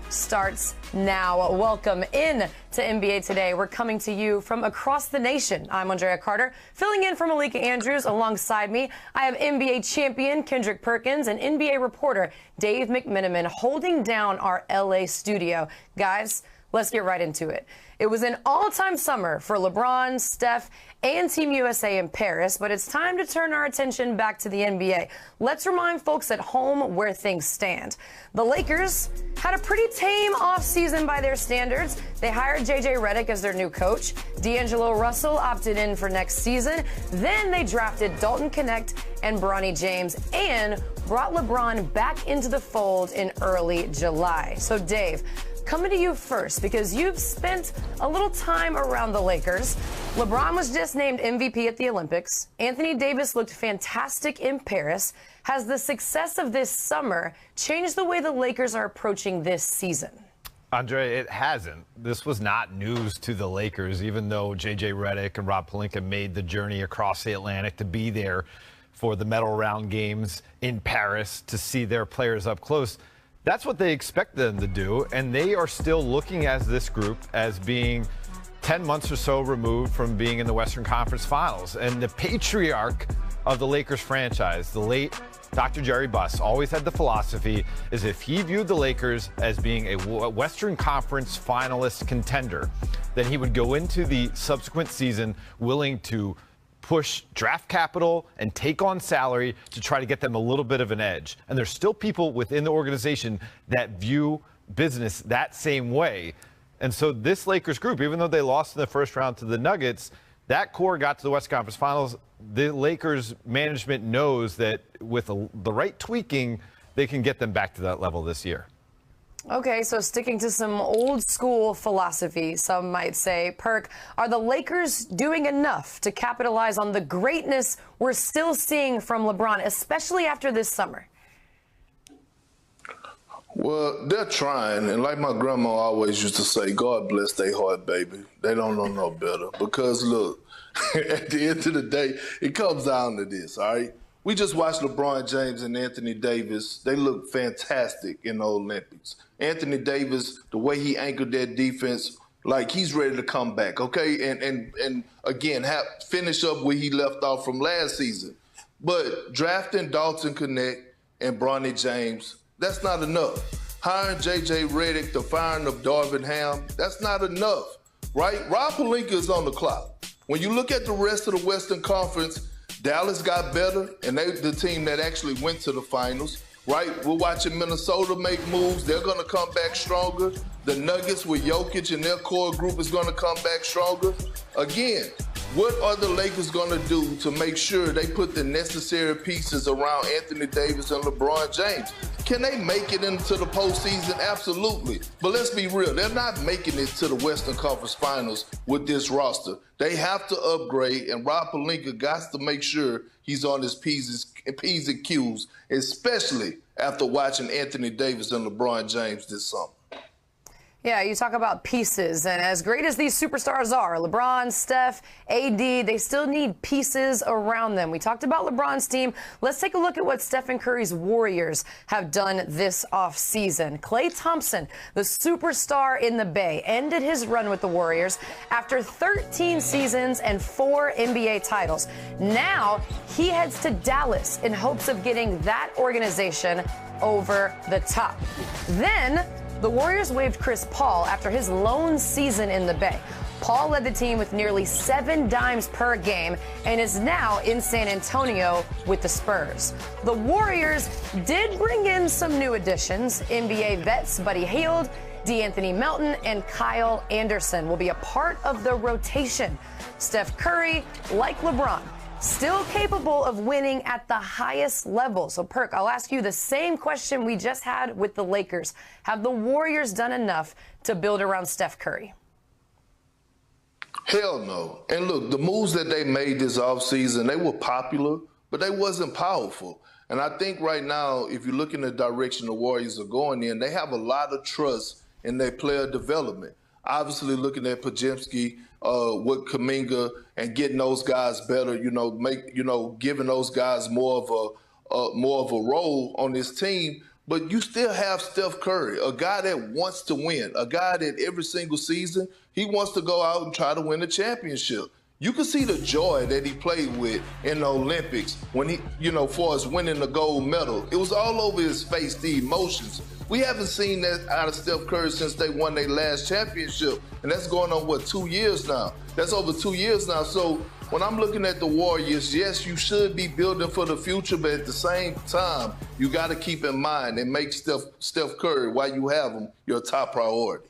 Starts now. Welcome in to NBA Today. We're coming to you from across the nation. I'm Andrea Carter, filling in for Malika Andrews. Alongside me, I have NBA champion Kendrick Perkins and NBA reporter Dave McMenamin holding down our LA studio. Guys, let's get right into it. It was an all-time summer for LeBron, Steph, and Team USA in Paris, but it's time to turn our attention back to the NBA. Let's remind folks at home where things stand. The Lakers had a pretty tame offseason by their standards. They hired J.J. Redick as their new coach. D'Angelo Russell opted in for next season. Then they drafted Dalton Knecht and Bronny James and brought LeBron back into the fold in early July. So, Dave, coming to you first, because you've spent a little time around the Lakers. LeBron was just named MVP at the Olympics. Anthony Davis looked fantastic in Paris. Has the success of this summer changed the way the Lakers are approaching this season? Andre, it hasn't. This was not news to the Lakers, even though J.J. Redick and Rob Pelinka made the journey across the Atlantic to be there for the medal round games in Paris to see their players up close. That's what they expect them to do, and they are still looking at this group as being 10 months or so removed from being in the Western Conference Finals. And the patriarch of the Lakers franchise, the late Dr. Jerry Buss, always had the philosophy is if he viewed the Lakers as being a Western Conference finalist contender, then he would go into the subsequent season willing to push draft capital and take on salary to try to get them a little bit of an edge. And there's still people within the organization that view business that same way. And so this Lakers group, even though they lost in the first round to the Nuggets, that core got to the West Conference Finals. The Lakers management knows that with the right tweaking, they can get them back to that level this year. Okay, so sticking to some old school philosophy, some might say, Perk, are the Lakers doing enough to capitalize on the greatness we're still seeing from LeBron, especially after this summer? Well, they're trying, and like my grandma always used to say, God bless their heart, baby. They don't know no better. Because, look, at the end of the day, it comes down to this, all right? We just watched LeBron James and Anthony Davis. They look fantastic in the Olympics. Anthony Davis, the way he anchored that defense, like he's ready to come back, okay? And again, finish up where he left off from last season. But drafting Dalton Knecht and Bronny James, that's not enough. Hiring J.J. Redick, the firing of Darvin Ham, that's not enough, right? Rob Pelinka is on the clock. When you look at the rest of the Western Conference, Dallas got better, and they the team that actually went to the finals, right? We're watching Minnesota make moves. They're going to come back stronger. The Nuggets with Jokic and their core group is going to come back stronger. Again, what are the Lakers going to do to make sure they put the necessary pieces around Anthony Davis and LeBron James? Can they make it into the postseason? Absolutely. But let's be real. They're not making it to the Western Conference Finals with this roster. They have to upgrade, and Rob Pelinka got to make sure he's on his P's and Q's, especially after watching Anthony Davis and LeBron James this summer. Yeah, you talk about pieces, and as great as these superstars are, LeBron, Steph, AD, they still need pieces around them. We talked about LeBron's team. Let's take a look at what Stephen Curry's Warriors have done this offseason. Klay Thompson, the superstar in the Bay, ended his run with the Warriors after 13 seasons and 4 NBA titles. Now he heads to Dallas in hopes of getting that organization over the top. Then the Warriors waived Chris Paul after his lone season in the Bay. Paul led the team with nearly 7 dimes per game and is now in San Antonio with the Spurs. The Warriors did bring in some new additions. NBA vets Buddy Hield, DeAnthony Melton, and Kyle Anderson will be a part of the rotation. Steph Curry, like LeBron, still capable of winning at the highest level. So, Perk, I'll ask you the same question we just had with the Lakers. Have the Warriors done enough to build around Steph Curry? Hell no. And look, the moves that they made this offseason, they were popular, but they wasn't powerful. And I think right now, if you look in the direction the Warriors are going in, they have a lot of trust in their player development. Obviously, looking at Podziemski, with Kuminga, and getting those guys better, giving those guys more of a role on this team. But you still have Steph Curry, a guy that wants to win, a guy that every single season he wants to go out and try to win a championship. You can see the joy that he played with in the Olympics when he, for us winning the gold medal. It was all over his face, the emotions. We haven't seen that out of Steph Curry since they won their last championship. And that's going on, 2 years now? That's over 2 years now. So when I'm looking at the Warriors, yes, you should be building for the future, but at the same time, you got to keep in mind and make Steph Curry, while you have him, your top priority.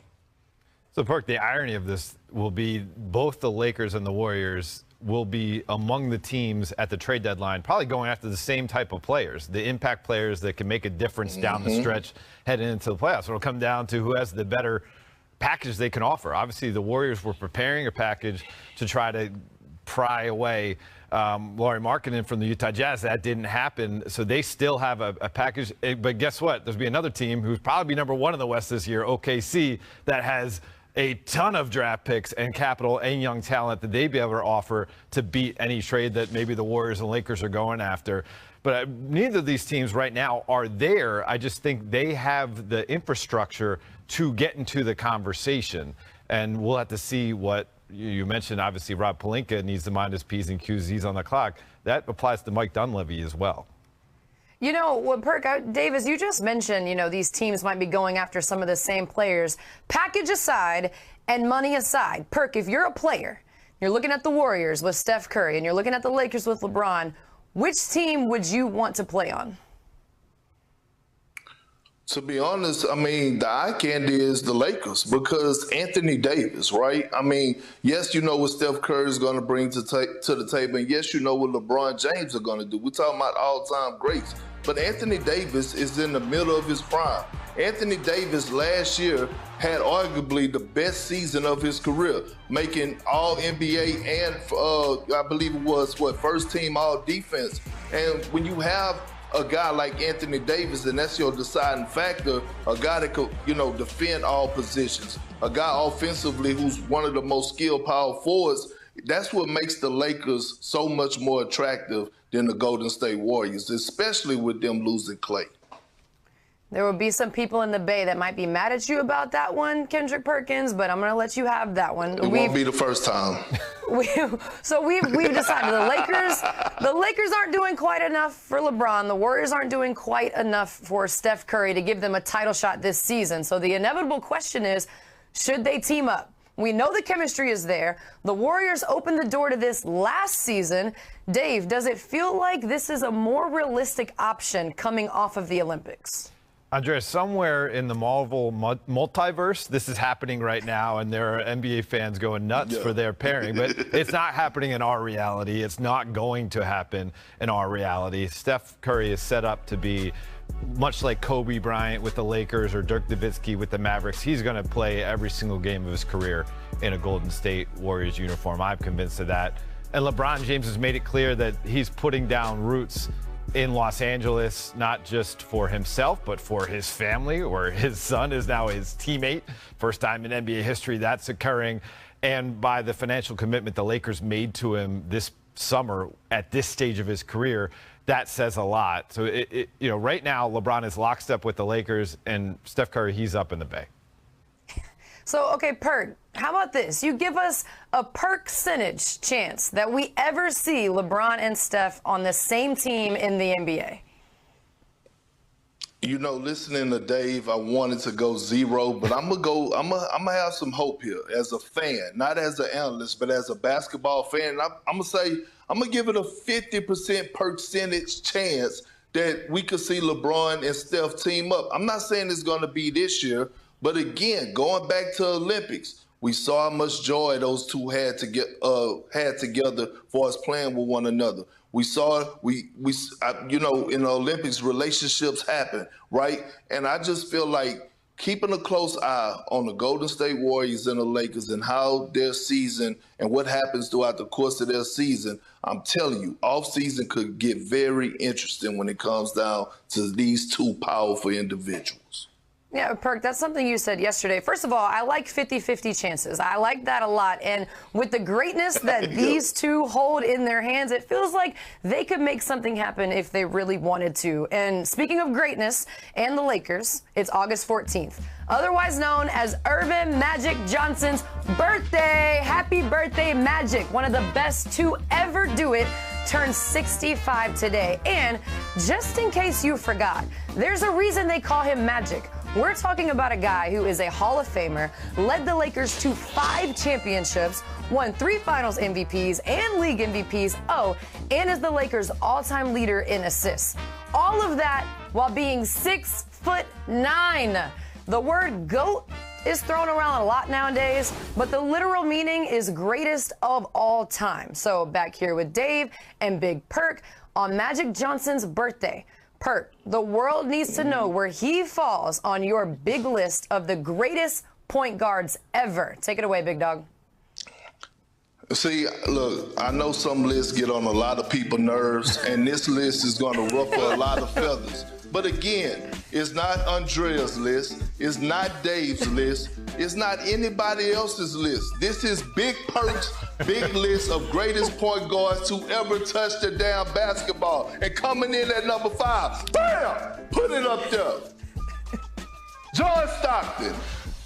So, Perk, the irony of this will be both the Lakers and the Warriors will be among the teams at the trade deadline, probably going after the same type of players, the impact players that can make a difference down the stretch heading into the playoffs. It'll come down to who has the better package they can offer. Obviously, the Warriors were preparing a package to try to pry away Lauri Markkanen from the Utah Jazz. That didn't happen, so they still have a package. But guess what? There's be another team who's probably number one in the West this year, OKC, that has a ton of draft picks and capital and young talent that they'd be able to offer to beat any trade that maybe the Warriors and Lakers are going after. But neither of these teams right now are there. I just think they have the infrastructure to get into the conversation. And we'll have to see what you mentioned. Obviously, Rob Pelinka needs to mind his P's and Q's. He's on the clock. That applies to Mike Dunleavy as well. You know, what, Perk, Davis, you just mentioned, these teams might be going after some of the same players. Package aside and money aside, Perk, if you're a player, you're looking at the Warriors with Steph Curry and you're looking at the Lakers with LeBron, which team would you want to play on? To be honest, the eye candy is the Lakers because Anthony Davis, right? Yes, what Steph Curry is going to bring to the table, and yes, what LeBron James are going to do. We're talking about all-time greats. But Anthony Davis is in the middle of his prime. Anthony Davis last year had arguably the best season of his career, making all NBA and I believe it was first team all defense. And when you have a guy like Anthony Davis, and that's your deciding factor, a guy that could, defend all positions, a guy offensively who's one of the most skilled power forwards, that's what makes the Lakers so much more attractive than the Golden State Warriors, especially with them losing Klay. There will be some people in the Bay that might be mad at you about that one, Kendrick Perkins, but I'm going to let you have that one. It won't be the first time. We've decided the Lakers aren't doing quite enough for LeBron. The Warriors aren't doing quite enough for Steph Curry to give them a title shot this season. So the inevitable question is, should they team up? We know the chemistry is there. The Warriors opened the door to this last season. Dave, does it feel like this is a more realistic option coming off of the Olympics? Andrea, somewhere in the Marvel multiverse, this is happening right now, and there are NBA fans going nuts for their pairing. But it's not happening in our reality. It's not going to happen in our reality. Steph Curry is set up to be much like Kobe Bryant with the Lakers or Dirk Nowitzki with the Mavericks. He's going to play every single game of his career in a Golden State Warriors uniform. I'm convinced of that. And LeBron James has made it clear that he's putting down roots in Los Angeles, not just for himself, but for his family, where his son is now his teammate. First time in NBA history that's occurring. And by the financial commitment the Lakers made to him this summer at this stage of his career, that says a lot. So, right now, LeBron is lockstep with the Lakers, and Steph Curry, he's up in the Bay. So, okay, Perk, how about this? You give us a percentage chance that we ever see LeBron and Steph on the same team in the NBA. Listening to Dave, I wanted to go 0, but I'm gonna have some hope here as a fan, not as an analyst, but as a basketball fan. I'm gonna give it a 50% percentage chance that we could see LeBron and Steph team up. I'm not saying it's gonna be this year, but again, going back to Olympics, we saw how much joy those two had together for us playing with one another. We saw, in the Olympics, relationships happen, right? And I just feel like keeping a close eye on the Golden State Warriors and the Lakers and how their season and what happens throughout the course of their season, I'm telling you, off-season could get very interesting when it comes down to these two powerful individuals. Yeah, Perk, that's something you said yesterday. First of all, I like 50-50 chances. I like that a lot. And with the greatness that these two hold in their hands, it feels like they could make something happen if they really wanted to. And speaking of greatness and the Lakers, it's August 14th, otherwise known as Earvin Magic Johnson's birthday. Happy birthday, Magic. One of the best to ever do it. Turned 65 today. And just in case you forgot, there's a reason they call him Magic. We're talking about a guy who is a Hall of Famer, led the Lakers to 5 championships, won 3 Finals MVPs and League MVPs, and is the Lakers' all-time leader in assists. All of that while being 6'9". The word GOAT is thrown around a lot nowadays, but the literal meaning is greatest of all time. So back here with Dave and Big Perk on Magic Johnson's birthday. Perk, the world needs to know where he falls on your big list of the greatest point guards ever. Take it away, big dog. See, look, I know some lists get on a lot of people's nerves, and this list is going to ruffle a lot of feathers. But again, it's not Andrea's list. It's not Dave's list. It's not anybody else's list. This is Big Perk's big list of greatest point guards to ever touch the damn basketball. And coming in at number 5, bam, put it up there. John Stockton.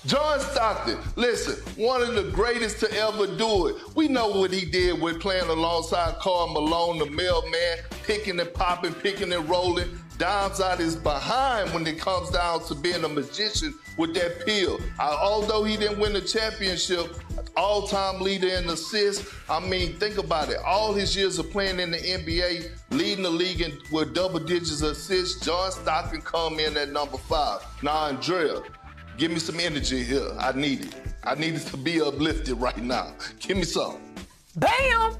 John Stockton, listen, one of the greatest to ever do it. We know what he did with playing alongside Karl Malone, the mailman, picking and popping, picking and rolling, dimes out his behind when it comes down to being a magician with that pill. Although he didn't win the championship, all-time leader in assists. I mean, think about it. All his years of playing in the NBA, leading the league with double digits assists, John Stockton come in at number 5. Now, Andrea, give me some energy here. I need it. I need it to be uplifted right now. Give me some. Bam!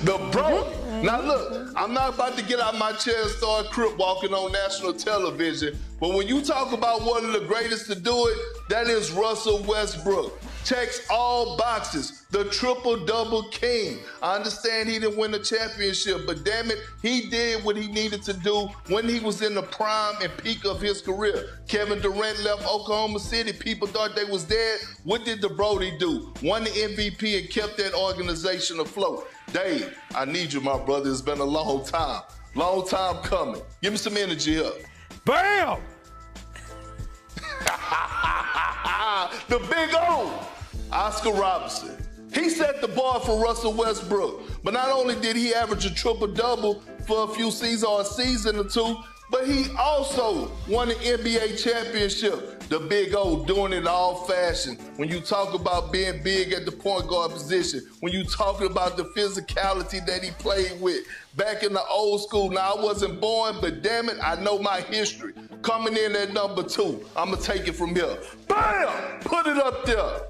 The bro. Now look, I'm not about to get out my chair and start crip walking on national television, but when you talk about one of the greatest to do it, that is Russell Westbrook. Checks all boxes, the triple-double king. I understand he didn't win the championship, but damn it, he did what he needed to do when he was in the prime and peak of his career. Kevin Durant left Oklahoma City. People thought they was dead. What did the Brody do? Won the MVP and kept that organization afloat. Dave, I need you, my brother. It's been a long time. Long time coming. Give me some energy up. Bam! The big O, Oscar Robertson. He set the bar for Russell Westbrook. But not only did he average a triple-double for a few seasons or a season or two, but he also won an NBA championship. The big O doing it all fashion. When you talk about being big at the point guard position, when you talking about the physicality that he played with back in the old school. Now, I wasn't born, but damn it, I know my history. Coming in at number 2, I'm going to take it from here. Bam! Put it up there.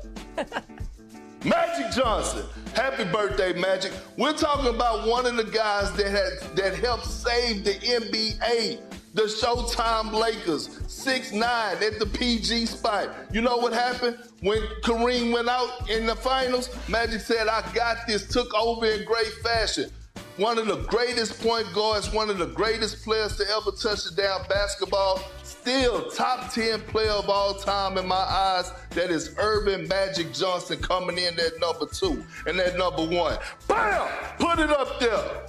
Magic Johnson. Happy birthday, Magic. We're talking about one of the guys that helped save the NBA. The Showtime Lakers, 6'9" at the PG spot. You know what happened? When Kareem went out in the finals, Magic said, I got this, took over in great fashion. One of the greatest point guards, one of the greatest players to ever touch the damn basketball. Still top 10 player of all time in my eyes. That is Earvin Magic Johnson coming in at number 2 and at number 1. Bam! Put it up there.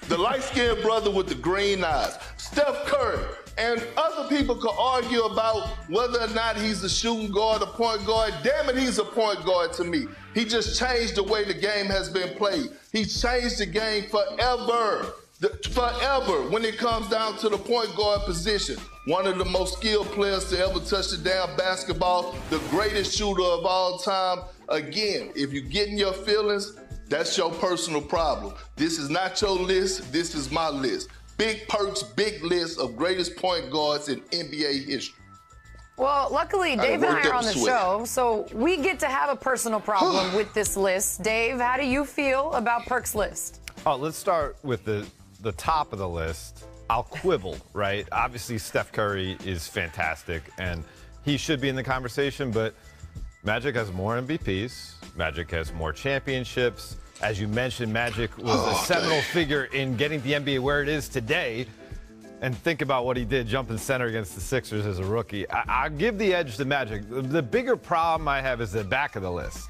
The light-skinned brother with the green eyes, Steph Curry. And other people could argue about whether or not he's a shooting guard, a point guard. Damn it, he's a point guard to me. He just changed the way the game has been played. He's changed the game forever. Forever when it comes down to the point guard position. One of the most skilled players to ever touch the damn basketball, the greatest shooter of all time. Again, if you get in your feelings, that's your personal problem. This is not your list, this is my list. Big Perk's big list of greatest point guards in NBA history. Well, luckily, Dave and I are on the show, so we get to have a personal problem with this list. Dave, how do you feel about Perk's list? Oh, let's start with the top of the list. I'll quibble, right? Obviously, Steph Curry is fantastic, and he should be in the conversation, but Magic has more MVPs. Magic has more championships. As you mentioned, Magic was a seminal figure in getting the NBA where it is today. and think about what he did jumping center against the Sixers as a rookie. I give the edge to Magic. The bigger problem I have is the back of the list.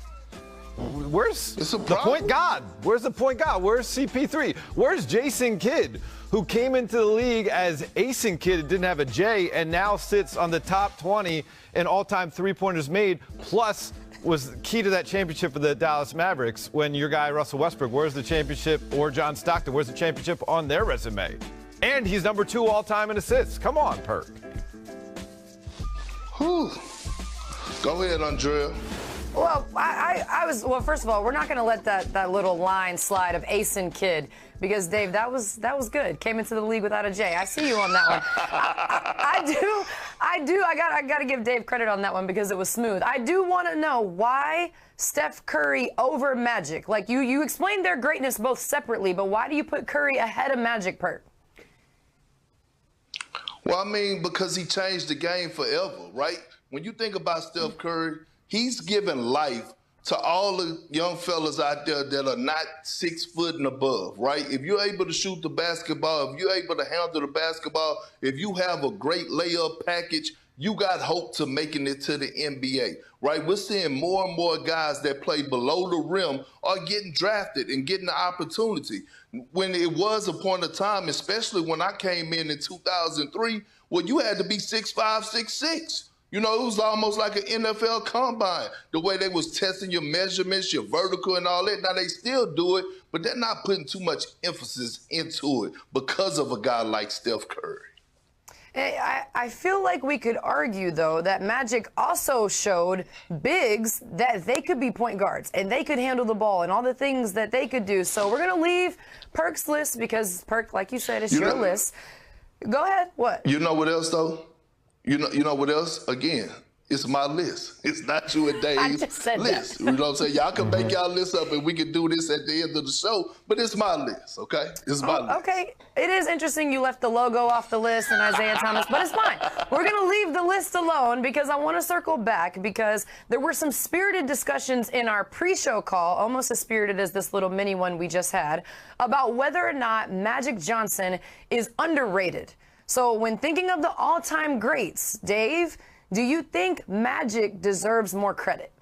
Where's the point guard? Where's the point guard? Where's CP3? Where's Jason Kidd, who came into the league as Ason Kidd, didn't have a J, and now sits on the top 20 in all-time three-pointers made, plus was key to that championship for the Dallas Mavericks when your guy Russell Westbrook, where's the championship, or John Stockton, where's the championship on their resume? And he's number 2 all-time in assists. Come on, Perk. Whew. Go ahead, Andrea. Well, well, first of all, we're not going to let that little line slide of Ason Kidd because, Dave, that was good. Came into the league without a J. I see you on that one. I got to give Dave credit on that one because it was smooth. I do want to know why Steph Curry over Magic. Like, you explained their greatness both separately, but why do you put Curry ahead of Magic, Perk? Well, I mean, because he changed the game forever, right? When you think about Steph Curry, he's given life to all the young fellas out there that are not 6 foot and above, right? If you're able to shoot the basketball, if you're able to handle the basketball, if you have a great layup package, you got hope to making it to the NBA, right? We're seeing more and more guys that play below the rim are getting drafted and getting the opportunity. When it was a point of time, especially when I came in 2003, well, you had to be 6'5", 6'6". You know, it was almost like an NFL combine, the way they was testing your measurements, your vertical and all that. Now, they still do it, but they're not putting too much emphasis into it because of a guy like Steph Curry. I feel like we could argue, though, that Magic also showed bigs that they could be point guards and they could handle the ball and all the things that they could do. So we're going to leave Perk's list because, Perk, like you said, it's your list. Go ahead. What? You know what else, though? You know what else? Again, it's my list. It's not you and Dave's list. You know what I'm saying? Y'all can make y'all list up and we can do this at the end of the show, but it's my list, okay? It's my list. Okay. It is interesting you left the logo off the list and Isaiah Thomas, but it's fine. We're going to leave the list alone because I want to circle back because there were some spirited discussions in our pre-show call, almost as spirited as this little mini one we just had, about whether or not Magic Johnson is underrated. So when thinking of the all-time greats, Dave, do you think Magic deserves more credit?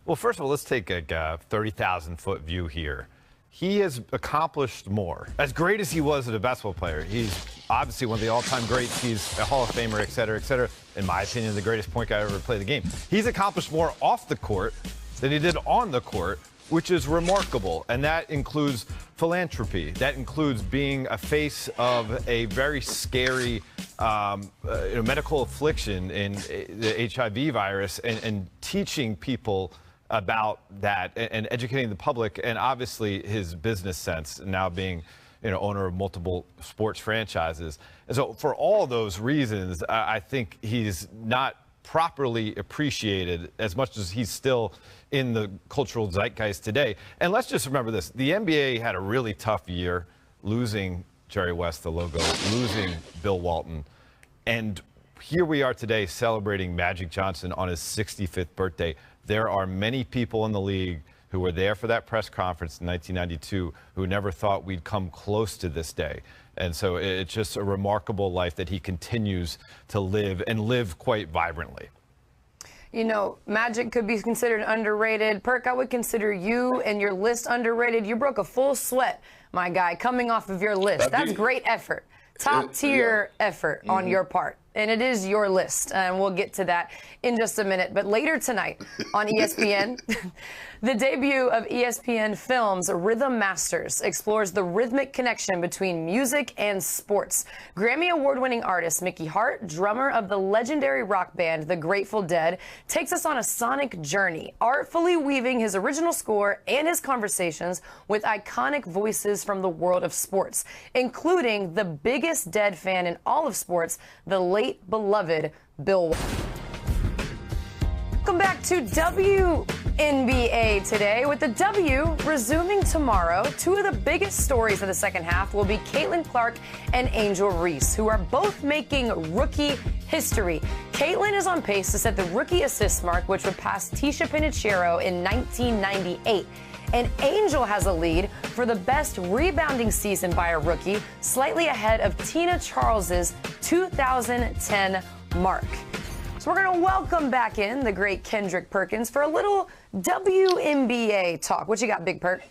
Well, first of all, let's take a 30,000-foot view here. He has accomplished more. As great as he was as a basketball player, he's obviously one of the all-time greats. He's a Hall of Famer, et cetera, et cetera. In my opinion, the greatest point guard ever played the game. He's accomplished more off the court than he did on the court, which is remarkable, and that includes philanthropy. That includes being a face of a very scary medical affliction in the HIV virus and teaching people about that and educating the public, and obviously his business sense, now being owner of multiple sports franchises. And so for all those reasons, I think he's not properly appreciated as much as he's still in the cultural zeitgeist today. And let's just remember this. The NBA had a really tough year, losing Jerry West, the logo, losing Bill Walton. And here we are today celebrating Magic Johnson on his 65th birthday. There are many people in the league who were there for that press conference in 1992 who never thought we'd come close to this day. And so it's just a remarkable life that he continues to live, and live quite vibrantly. Magic could be considered underrated. Perk, I would consider you and your list underrated. You broke a full sweat, my guy, coming off of your list. That's great effort. Top tier effort on your part. And it is your list, and we'll get to that in just a minute. But later tonight on ESPN, the debut of ESPN Films' Rhythm Masters explores the rhythmic connection between music and sports. Grammy award-winning artist Mickey Hart, drummer of the legendary rock band The Grateful Dead, takes us on a sonic journey, artfully weaving his original score and his conversations with iconic voices from the world of sports, including the biggest Dead fan in all of sports, the late beloved Bill Walton. Welcome back to WNBA today. With the W resuming tomorrow, two of the biggest stories of the second half will be Caitlin Clark and Angel Reese, who are both making rookie history. Caitlin is on pace to set the rookie assist mark, which would pass Tisha Penicheiro in 1998. And Angel has a lead for the best rebounding season by a rookie, slightly ahead of Tina Charles's 2010 mark. So we're going to welcome back in the great Kendrick Perkins for a little WNBA talk. What you got, Big Perk?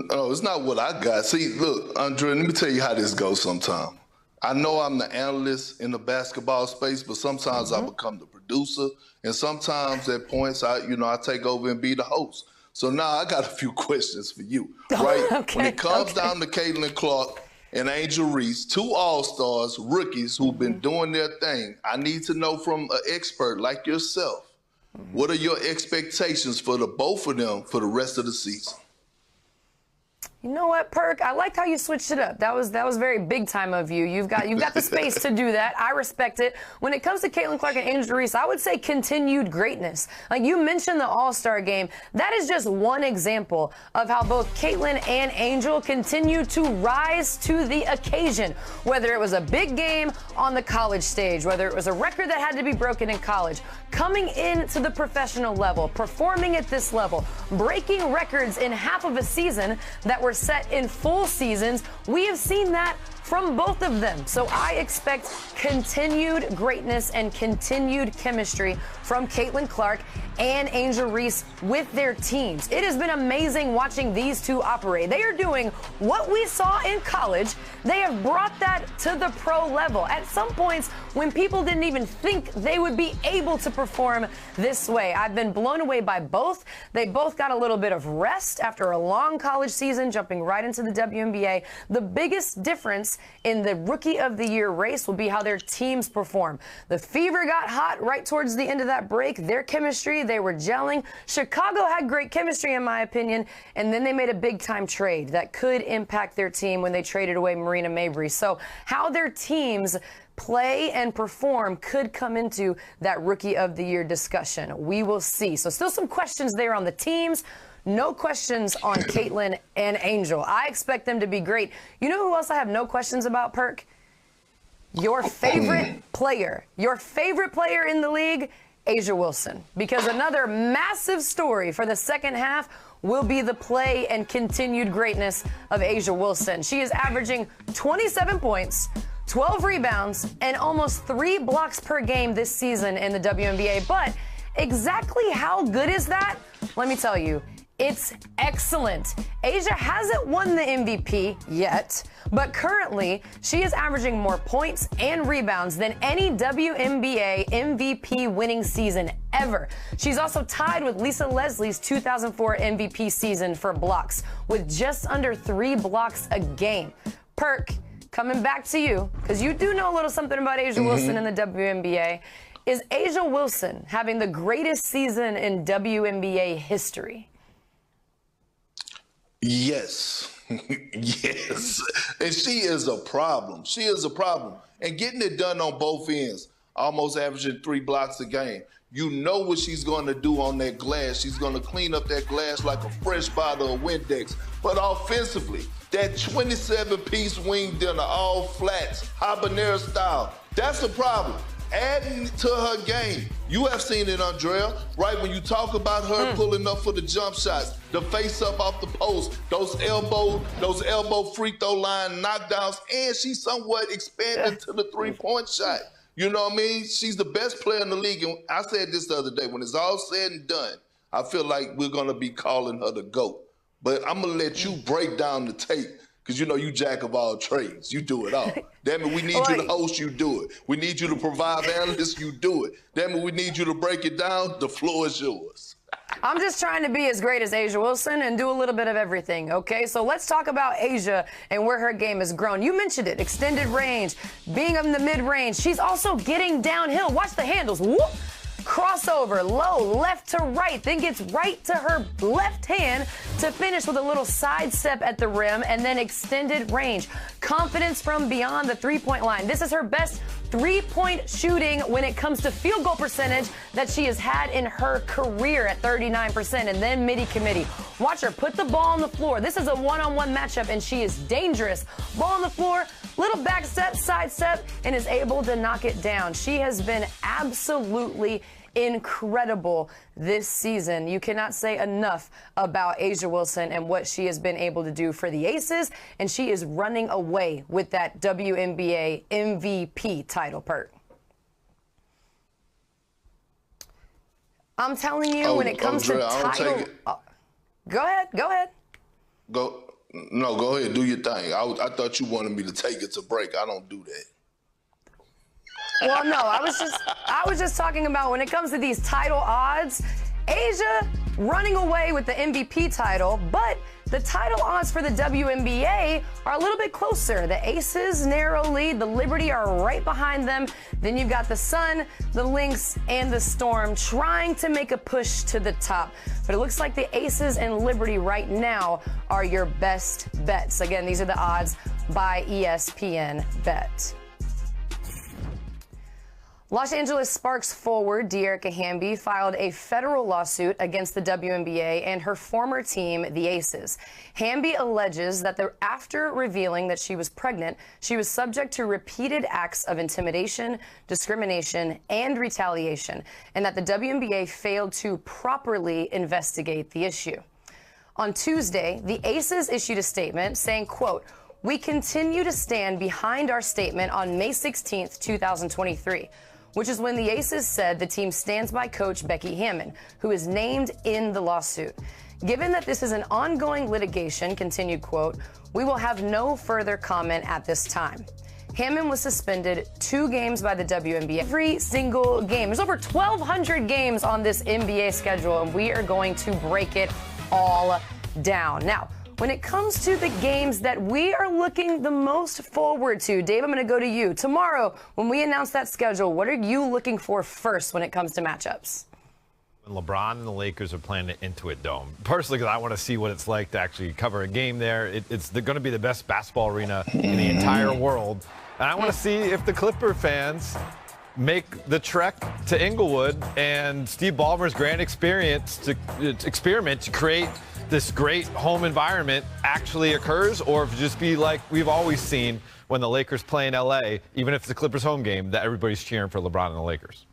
Oh, it's not what I got. See, look, Andre, let me tell you how this goes sometimes. I know I'm the analyst in the basketball space, but sometimes I become the producer, and sometimes at points I take over and be the host. So now I got a few questions for you, right? Okay, when it comes down to Caitlin Clark and Angel Reese, two all-stars, rookies who've been doing their thing, I need to know from an expert like yourself, what are your expectations for the both of them for the rest of the season? You know what, Perk? I like how you switched it up. That was very big time of you. You've got the space to do that. I respect it. When it comes to Caitlin Clark and Angel Reese, I would say continued greatness. Like you mentioned the All-Star game. That is just one example of how both Caitlin and Angel continue to rise to the occasion. Whether it was a big game on the college stage, whether it was a record that had to be broken in college, coming into the professional level, performing at this level, breaking records in half of a season that were set in full seasons. We have seen that from both of them. So I expect continued greatness and continued chemistry from Caitlin Clark and Angel Reese with their teams. It has been amazing watching these two operate. They are doing what we saw in college. They have brought that to the pro level at some points when people didn't even think they would be able to perform this way. I've been blown away by both. They both got a little bit of rest after a long college season, jumping right into the WNBA. The biggest difference in the Rookie of the Year race will be how their teams perform. The Fever got hot right towards the end of that break. Their chemistry, they were gelling. Chicago had great chemistry, in my opinion, and then they made a big-time trade that could impact their team when they traded away Marina Mabrey. So how their teams play and perform could come into that Rookie of the Year discussion. We will see. So still some questions there on the teams. No questions on Caitlin and Angel. I expect them to be great. You know who else I have no questions about, Perk? Your favorite player. Your favorite player in the league, A'ja Wilson. Because another massive story for the second half will be the play and continued greatness of A'ja Wilson. She is averaging 27 points, 12 rebounds, and almost 3 blocks per game this season in the WNBA. But exactly how good is that? Let me tell you. It's excellent. A'ja hasn't won the MVP yet, but currently she is averaging more points and rebounds than any WNBA MVP winning season ever. She's also tied with Lisa Leslie's 2004 MVP season for blocks, with just under 3 blocks a game. Perk, coming back to you, because you do know a little something about A'ja Wilson in the WNBA. Is A'ja Wilson having the greatest season in WNBA history? Yes. Yes. And she is a problem. She is a problem. And getting it done on both ends, almost averaging 3 blocks a game. You know what she's going to do on that glass. She's going to clean up that glass like a fresh bottle of Windex. But offensively, that 27-piece wing dinner, all flats, habanero style, that's a problem. Adding to her game. You have seen it, Andrea, right? When you talk about her pulling up for the jump shots, the face up off the post, those elbow free throw line knockdowns, and she's somewhat expanded to the three-point shot. You know what I mean? She's the best player in the league. And I said this the other day, when it's all said and done, I feel like we're going to be calling her the GOAT. But I'm going to let you break down the tape. Because you know you jack of all trades. You do it all. Damn it, we need you to host, you do it. We need you to provide analysts, you do it. Damn it, we need you to break it down. The floor is yours. I'm just trying to be as great as A'ja Wilson and do a little bit of everything, okay? So let's talk about A'ja and where her game has grown. You mentioned it, extended range, being in the mid-range. She's also getting downhill. Watch the handles. Whoop! Crossover, low, left to right, then gets right to her left hand to finish with a little sidestep at the rim and then extended range. Confidence from beyond the three-point line. This is her best three-point shooting when it comes to field goal percentage that she has had in her career at 39%, and then midi-committee. Watch her put the ball on the floor. This is a one-on-one matchup, and she is dangerous. Ball on the floor, little back step, side step, and is able to knock it down. She has been absolutely incredible this season. You cannot say enough about A'ja Wilson and what she has been able to do for the Aces, and she is running away with that WNBA MVP title, Perk. I'm telling you, when it comes to title... Go ahead. Go ahead. Do your thing. I thought you wanted me to take it to break. I don't do that. Well, no, I was just talking about when it comes to these title odds, A'ja running away with the MVP title, but the title odds for the WNBA are a little bit closer. The Aces, narrow lead. The Liberty are right behind them. Then you've got the Sun, the Lynx, and the Storm trying to make a push to the top. But it looks like the Aces and Liberty right now are your best bets. Again, these are the odds by ESPN Bet. Los Angeles Sparks forward De'Arica Hamby filed a federal lawsuit against the WNBA and her former team, the Aces. Hamby alleges that after revealing that she was pregnant, she was subject to repeated acts of intimidation, discrimination, and retaliation, and that the WNBA failed to properly investigate the issue. On Tuesday, the Aces issued a statement saying, quote, "We continue to stand behind our statement on May 16th, 2023. which is when the Aces said the team stands by coach Becky Hammon, who is named in the lawsuit. Given that this is an ongoing litigation, continued quote, "we will have no further comment at this time." Hammon was suspended 2 games by the WNBA. Every single game. There's over 1,200 games on this NBA schedule, and we are going to break it all down. Now, when it comes to the games that we are looking the most forward to, Dave, I'm going to go to you. Tomorrow, when we announce that schedule, what are you looking for first when it comes to matchups? When LeBron and the Lakers are playing the Intuit Dome. Personally, because I want to see what it's like to actually cover a game there. It's going to be the best basketball arena in the entire world. And I want to see if the Clipper fans make the trek to Inglewood and Steve Ballmer's grand experiment to create this great home environment actually occurs, or if it just be like we've always seen when the Lakers play in LA, even if it's the Clippers home game, that everybody's cheering for LeBron and the Lakers.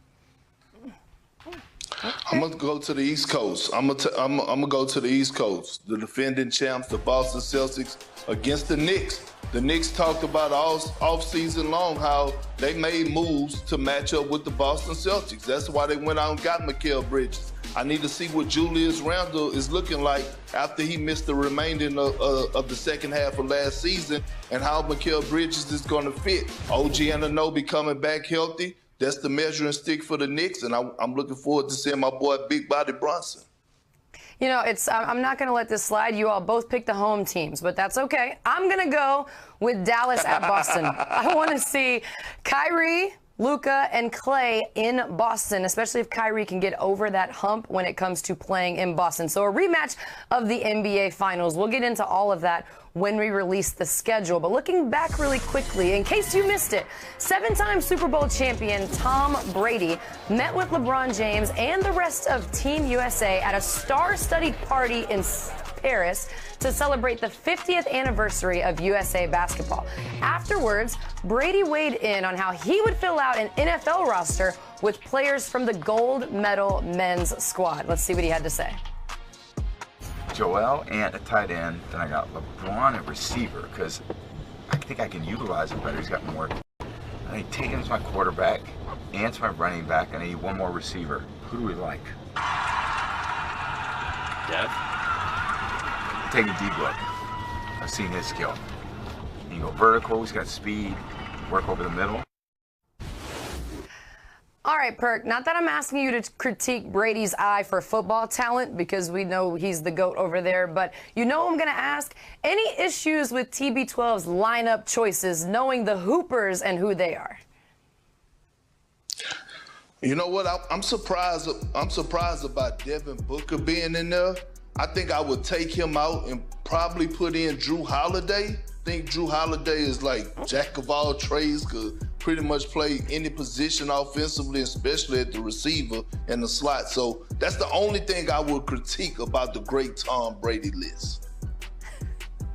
I'm going to go to the East Coast. I'm gonna go to the East Coast. The defending champs, the Boston Celtics, against the Knicks. The Knicks talked about all season long how they made moves to match up with the Boston Celtics. That's why they went out and got Mikal Bridges. I need to see what Julius Randle is looking like after he missed the remaining of the second half of last season, and how Mikal Bridges is going to fit. OG Anunoby coming back healthy. That's the measuring stick for the Knicks, and I'm looking forward to seeing my boy Big Body Bronson. You know, I'm not going to let this slide. You all both picked the home teams, but that's okay. I'm going to go with Dallas at Boston. I want to see Kyrie, Luka, and Clay in Boston, especially if Kyrie can get over that hump when it comes to playing in Boston. So a rematch of the NBA Finals. We'll get into all of that when we release the schedule. But looking back really quickly, in case you missed it, 7-time Super Bowl champion Tom Brady met with LeBron James and the rest of Team USA at a star-studded party in Paris to celebrate the 50th anniversary of USA basketball. Afterwards, Brady weighed in on how he would fill out an NFL roster with players from the gold medal men's squad. Let's see what he had to say. Joel Ant at tight end, then I got LeBron at receiver because I think I can utilize him better. He's got more. I think Tatum's my quarterback, Ant's my running back, and I need one more receiver. Who do we like? Dev? Taking D-Book. I've seen his skill. He can go vertical, he's got speed, work over the middle. All right, Perk, not that I'm asking you to critique Brady's eye for football talent, because we know he's the GOAT over there, but you know I'm going to ask, any issues with TB12's lineup choices, knowing the Hoopers and who they are? You know what? I'm surprised about Devin Booker being in there. I think I would take him out and probably put in Drew Holiday. I think Drew Holiday is like jack of all trades, could pretty much play any position offensively, especially at the receiver and the slot. So that's the only thing I would critique about the great Tom Brady list.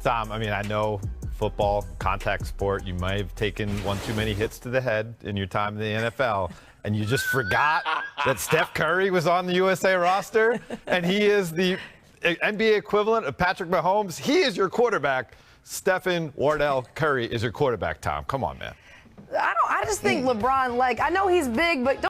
Tom, I mean, I know football, contact sport, you might have taken one too many hits to the head in your time in the NFL, and you just forgot that Steph Curry was on the USA roster, and he is the NBA equivalent of Patrick Mahomes. He is your quarterback. Stephen Wardell Curry is your quarterback, Tom. Come on, man. I just think LeBron, like, I know he's big, but